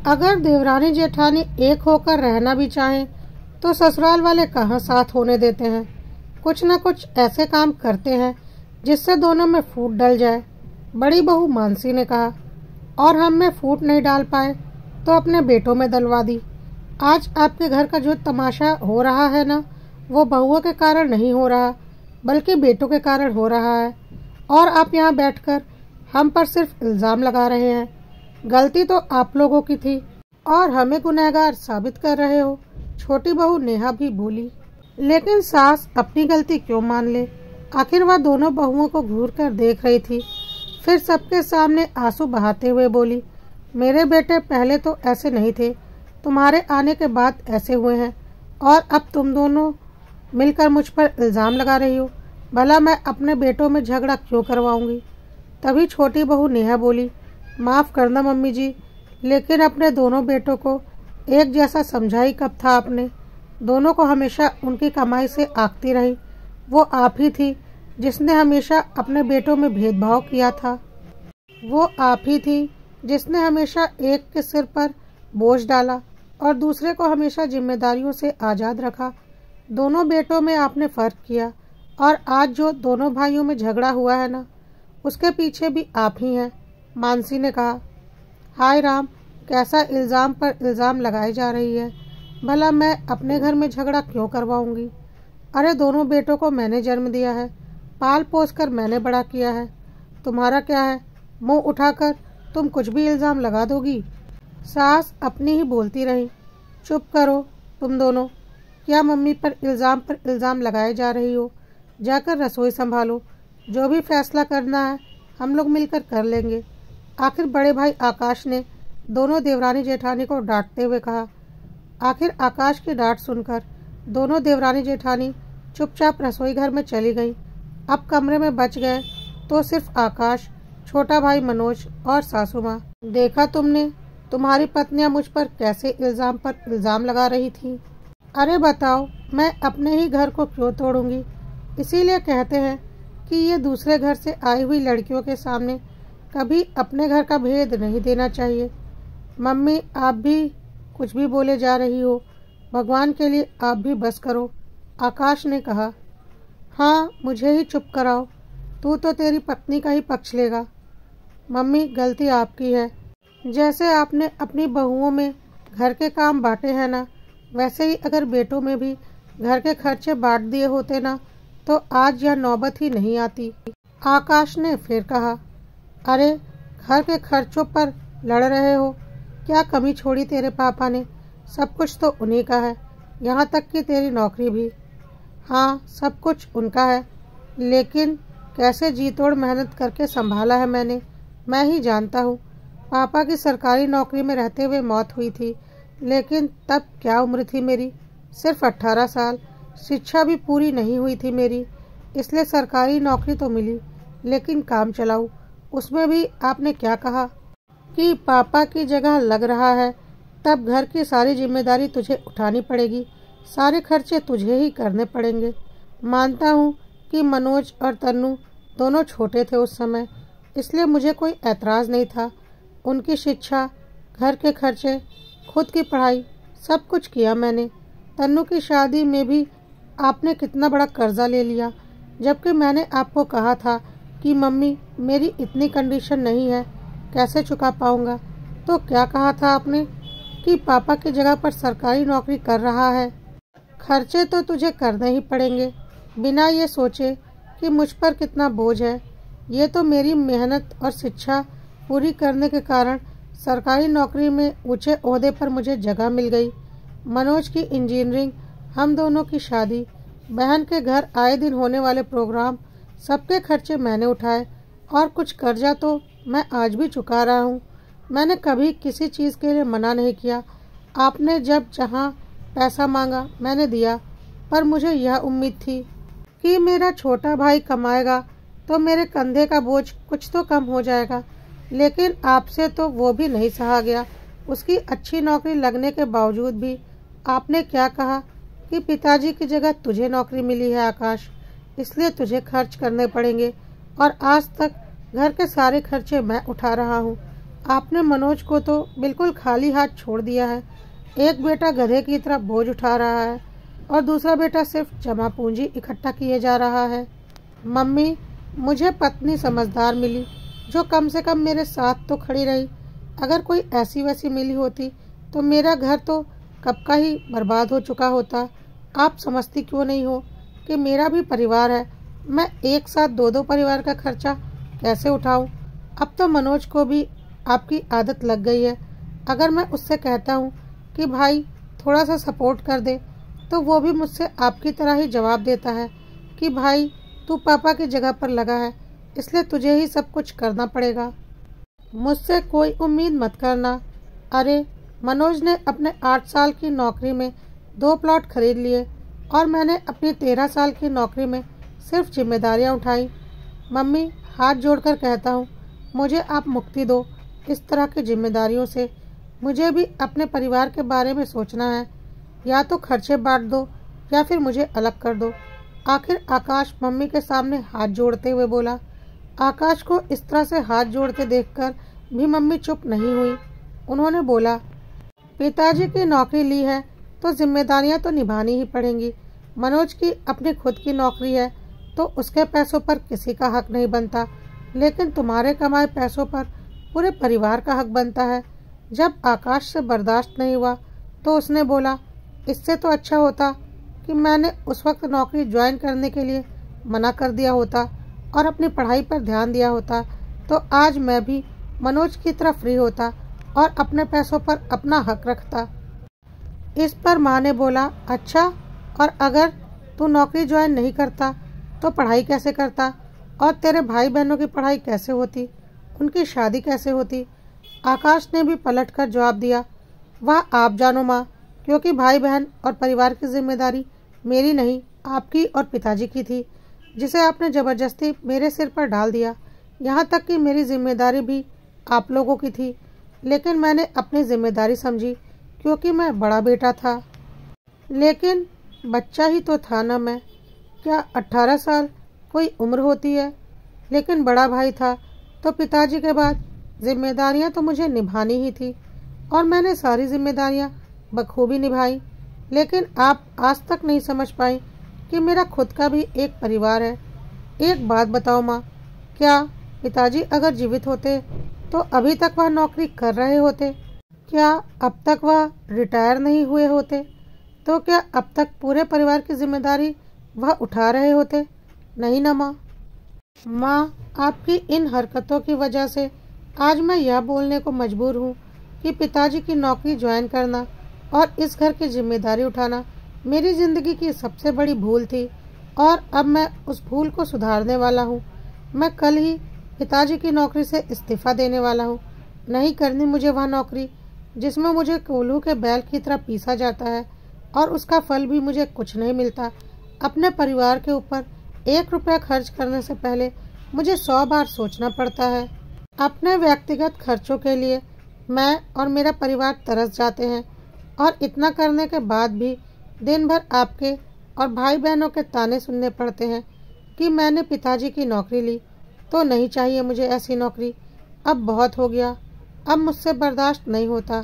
अगर देवरानी जेठानी एक होकर रहना भी चाहें तो ससुराल वाले कहाँ साथ होने देते हैं। कुछ न कुछ ऐसे काम करते हैं जिससे दोनों में फूट डल जाए। बड़ी बहू मानसी ने कहा। और हम में फूट नहीं डाल पाए तो अपने बेटों में डलवा दी। आज आपके घर का जो तमाशा हो रहा है ना, वो बहुओं के कारण नहीं हो रहा बल्कि बेटों के कारण हो रहा है। और आप यहाँ बैठकर हम पर सिर्फ इल्ज़ाम लगा रहे हैं। गलती तो आप लोगों की थी और हमें गुनहगार साबित कर रहे हो। छोटी बहू नेहा भी बोली। लेकिन सास अपनी गलती क्यों मान ले? आखिर वह दोनों बहुओं को घूर कर देख रही थी। फिर सबके सामने आंसू बहाते हुए बोली, मेरे बेटे पहले तो ऐसे नहीं थे, तुम्हारे आने के बाद ऐसे हुए हैं और अब तुम दोनों मिलकर मुझ पर इल्ज़ाम लगा रही हो। भला मैं अपने बेटों में झगड़ा क्यों करवाऊंगी? तभी छोटी बहू नेहा बोली, माफ़ करना मम्मी जी, लेकिन अपने दोनों बेटों को एक जैसा समझाई कब था आपने? दोनों को हमेशा उनकी कमाई से आंकती रही। वो आप ही थी जिसने हमेशा अपने बेटों में भेदभाव किया था। वो आप ही थी जिसने हमेशा एक के सिर पर बोझ डाला और दूसरे को हमेशा जिम्मेदारियों से आज़ाद रखा। दोनों बेटों में आपने फ़र्क किया और आज जो दोनों भाइयों में झगड़ा हुआ है ना, उसके पीछे भी आप ही हैं। मानसी ने कहा। हाय राम, कैसा इल्ज़ाम पर इल्ज़ाम लगाई जा रही है। भला मैं अपने घर में झगड़ा क्यों करवाऊंगी? अरे दोनों बेटों को मैंने जन्म दिया है, पाल पोस कर मैंने बड़ा किया है। तुम्हारा क्या है? मुंह उठाकर तुम कुछ भी इल्ज़ाम लगा दोगी। सास अपनी ही बोलती रही। चुप करो तुम दोनों, क्या मम्मी पर इल्ज़ाम लगाए जा रही हो? जाकर रसोई संभालो। जो भी फैसला करना है हम लोग मिलकर कर लेंगे। आखिर बड़े भाई आकाश ने दोनों देवरानी जेठानी को डांटते हुए कहा। आखिर आकाश की डांट सुनकर दोनों देवरानी जेठानी चुपचाप रसोई घर में चली गई। अब कमरे में बच गए तो सिर्फ आकाश, छोटा भाई मनोज और सासू माँ। देखा तुमने, तुम्हारी पत्नियां मुझ पर कैसे इल्ज़ाम पर इल्ज़ाम लगा रही थी। अरे बताओ, मैं अपने ही घर को क्यों तोड़ूंगी? इसीलिए कहते हैं कि ये दूसरे घर से आई हुई लड़कियों के सामने कभी अपने घर का भेद नहीं देना चाहिए। मम्मी, आप भी कुछ भी बोले जा रही हो। भगवान के लिए आप भी बस करो, आकाश ने कहा। हाँ, मुझे ही चुप कराओ, तू तो तेरी पत्नी का ही पक्ष लेगा। मम्मी, गलती आपकी है। जैसे आपने अपनी बहुओं में घर के काम बांटे हैं ना, वैसे ही अगर बेटों में भी घर के खर्चे बांट दिए होते ना, तो आज यह नौबत ही नहीं आती। आकाश ने फिर कहा। अरे घर के खर्चों पर लड़ रहे हो? क्या कमी छोड़ी तेरे पापा ने? सब कुछ तो उन्हीं का है, यहाँ तक कि तेरी नौकरी भी। हाँ, सब कुछ उनका है, लेकिन कैसे जी तोड़ मेहनत करके संभाला है मैंने, मैं ही जानता हूँ। पापा की सरकारी नौकरी में रहते हुए मौत हुई थी, लेकिन तब क्या उम्र थी मेरी, सिर्फ 18 साल। शिक्षा भी पूरी नहीं हुई थी मेरी, इसलिए सरकारी नौकरी तो मिली, लेकिन काम चलाऊ। उसमें भी आपने क्या कहा कि पापा की जगह लग रहा है, तब घर की सारी जिम्मेदारी तुझे उठानी पड़ेगी, सारे खर्चे तुझे ही करने पड़ेंगे। मानता हूँ कि मनोज और तन्नू दोनों छोटे थे उस समय, इसलिए मुझे कोई ऐतराज़ नहीं था। उनकी शिक्षा, घर के खर्चे, खुद की पढ़ाई, सब कुछ किया मैंने। तन्नू की शादी में भी आपने कितना बड़ा कर्जा ले लिया, जबकि मैंने आपको कहा था कि मम्मी, मेरी इतनी कंडीशन नहीं है, कैसे चुका पाऊंगा। तो क्या कहा था आपने कि पापा की जगह पर सरकारी नौकरी कर रहा है। खर्चे तो तुझे करने ही पड़ेंगे, बिना ये सोचे कि मुझ पर कितना बोझ है। ये तो मेरी मेहनत और शिक्षा पूरी करने के कारण सरकारी नौकरी में ऊंचे ओहदे पर मुझे जगह मिल गई। मनोज की इंजीनियरिंग, हम दोनों की शादी, बहन के घर आए दिन होने वाले प्रोग्राम, सबके खर्चे मैंने उठाए और कुछ कर्जा तो मैं आज भी चुका रहा हूँ। मैंने कभी किसी चीज़ के लिए मना नहीं किया। आपने जब जहाँ पैसा मांगा मैंने दिया, पर मुझे यह उम्मीद थी कि मेरा छोटा भाई कमाएगा तो मेरे कंधे का बोझ कुछ तो कम हो जाएगा, लेकिन आपसे तो वो भी नहीं सहा गया। उसकी अच्छी नौकरी लगने के बावजूद भी आपने क्या कहा कि पिताजी की जगह तुझे नौकरी मिली है आकाश, इसलिए तुझे खर्च करने पड़ेंगे, और आज तक घर के सारे खर्चे मैं उठा रहा हूँ। आपने मनोज को तो बिल्कुल खाली हाथ छोड़ दिया है। एक बेटा गधे की तरह बोझ उठा रहा है और दूसरा बेटा सिर्फ जमा पूंजी इकट्ठा किए जा रहा है। मम्मी, मुझे पत्नी समझदार मिली जो कम से कम मेरे साथ तो खड़ी रही। अगर कोई ऐसी वैसी मिली होती तो मेरा घर तो कब का ही बर्बाद हो चुका होता। आप समझती क्यों नहीं हो कि मेरा भी परिवार है। मैं एक साथ दो परिवार का खर्चा कैसे उठाऊं? अब तो मनोज को भी आपकी आदत लग गई है। अगर मैं उससे कहता हूँ कि भाई थोड़ा सा सपोर्ट कर दे तो वो भी मुझसे आपकी तरह ही जवाब देता है कि भाई तू पापा की जगह पर लगा है, इसलिए तुझे ही सब कुछ करना पड़ेगा। मुझसे कोई उम्मीद मत करना। अरे मनोज ने अपने 8 साल की नौकरी में 2 प्लॉट खरीद लिए और मैंने अपनी 13 साल की नौकरी में सिर्फ जिम्मेदारियां उठाई। मम्मी, हाथ जोड़कर कहता हूँ, मुझे आप मुक्ति दो इस तरह की जिम्मेदारियों से। मुझे भी अपने परिवार के बारे में सोचना है। या तो खर्चे बांट दो या फिर मुझे अलग कर दो। आखिर आकाश मम्मी के सामने हाथ जोड़ते हुए बोला। आकाश को इस तरह से हाथ जोड़ते देखकर भी मम्मी चुप नहीं हुई। उन्होंने बोला, पिताजी की नौकरी ली है तो जिम्मेदारियां तो निभानी ही पड़ेंगी। मनोज की अपनी खुद की नौकरी है तो उसके पैसों पर किसी का हक नहीं बनता, लेकिन तुम्हारे कमाए पैसों पर पूरे परिवार का हक बनता है। जब आकाश से बर्दाश्त नहीं हुआ तो उसने बोला, इससे तो अच्छा होता कि मैंने उस वक्त नौकरी ज्वाइन करने के लिए मना कर दिया होता और अपनी पढ़ाई पर ध्यान दिया होता, तो आज मैं भी मनोज की तरह फ्री होता और अपने पैसों पर अपना हक रखता। इस पर माँ ने बोला, अच्छा, और अगर तू नौकरी ज्वाइन नहीं करता तो पढ़ाई कैसे करता? और तेरे भाई बहनों की पढ़ाई कैसे होती? उनकी शादी कैसे होती? आकाश ने भी पलटकर जवाब दिया, वह आप जानो माँ, क्योंकि भाई बहन और परिवार की जिम्मेदारी मेरी नहीं, आपकी और पिताजी की थी, जिसे आपने जबरदस्ती मेरे सिर पर डाल दिया। यहाँ तक कि मेरी जिम्मेदारी भी आप लोगों की थी, लेकिन मैंने अपनी जिम्मेदारी समझी क्योंकि मैं बड़ा बेटा था। लेकिन बच्चा ही तो था ना मैं। क्या 18 साल कोई उम्र होती है? लेकिन बड़ा भाई था तो पिताजी के बाद जिम्मेदारियां तो मुझे निभानी ही थी और मैंने सारी जिम्मेदारियां बखूबी निभाई। लेकिन आप आज तक नहीं समझ पाई कि मेरा खुद का भी एक परिवार है। एक बात बताओ माँ, क्या पिताजी अगर जीवित होते तो अभी तक वह नौकरी कर रहे होते? क्या अब तक वह रिटायर नहीं हुए होते? तो क्या अब तक पूरे परिवार की जिम्मेदारी वह उठा रहे होते? नहीं ना माँ। माँ, आपकी इन हरकतों की वजह से आज मैं यह बोलने को मजबूर हूँ कि पिताजी की नौकरी ज्वाइन करना और इस घर की जिम्मेदारी उठाना मेरी जिंदगी की सबसे बड़ी भूल थी और अब मैं उस भूल को सुधारने वाला हूँ। मैं कल ही पिताजी की नौकरी से इस्तीफा देने वाला हूँ। नहीं करनी मुझे वह नौकरी जिसमें मुझे कोल्हू के बैल की तरह पीसा जाता है और उसका फल भी मुझे कुछ नहीं मिलता। अपने परिवार के ऊपर 1 रुपया खर्च करने से पहले मुझे 100 बार सोचना पड़ता है। अपने व्यक्तिगत खर्चों के लिए मैं और मेरा परिवार तरस जाते हैं और इतना करने के बाद भी दिन भर आपके और भाई बहनों के ताने सुनने पड़ते हैं कि मैंने पिताजी की नौकरी ली। तो नहीं चाहिए मुझे ऐसी नौकरी। अब बहुत हो गया। अब मुझसे बर्दाश्त नहीं होता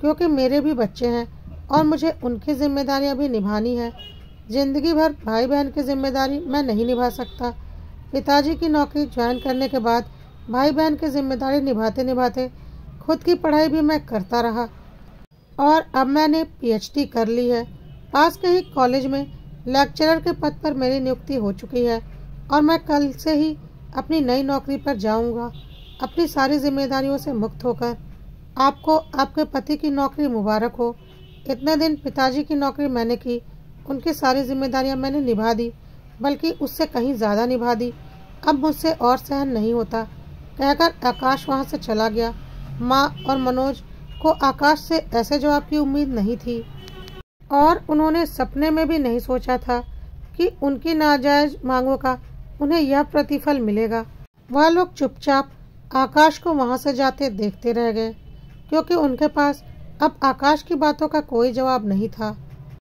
क्योंकि मेरे भी बच्चे हैं और मुझे उनकी जिम्मेदारियां भी निभानी है। जिंदगी भर भाई बहन की जिम्मेदारी मैं नहीं निभा सकता। पिताजी की नौकरी ज्वाइन करने के बाद भाई बहन की जिम्मेदारी निभाते निभाते खुद की पढ़ाई भी मैं करता रहा और अब मैंने PhD कर ली है। पास के ही कॉलेज में लेक्चरर के पद पर मेरी नियुक्ति हो चुकी है और मैं कल से ही अपनी नई नौकरी पर जाऊंगा, अपनी सारी जिम्मेदारियों से मुक्त होकर। आपको आपके पति की नौकरी मुबारक हो। इतने दिन पिताजी की नौकरी मैंने की, उनकी सारी जिम्मेदारियां मैंने निभा दी, बल्कि उससे कहीं ज़्यादा निभा दी। अब मुझसे और सहन नहीं होता, कहकर आकाश वहां से चला गया। माँ और मनोज को आकाश से ऐसे जवाब की उम्मीद नहीं थी और उन्होंने सपने में भी नहीं सोचा था कि उनकी नाजायज मांगों का उन्हें यह प्रतिफल मिलेगा। वह लोग चुपचाप आकाश को वहां से जाते देखते रह गए क्योंकि उनके पास अब आकाश की बातों का कोई जवाब नहीं था।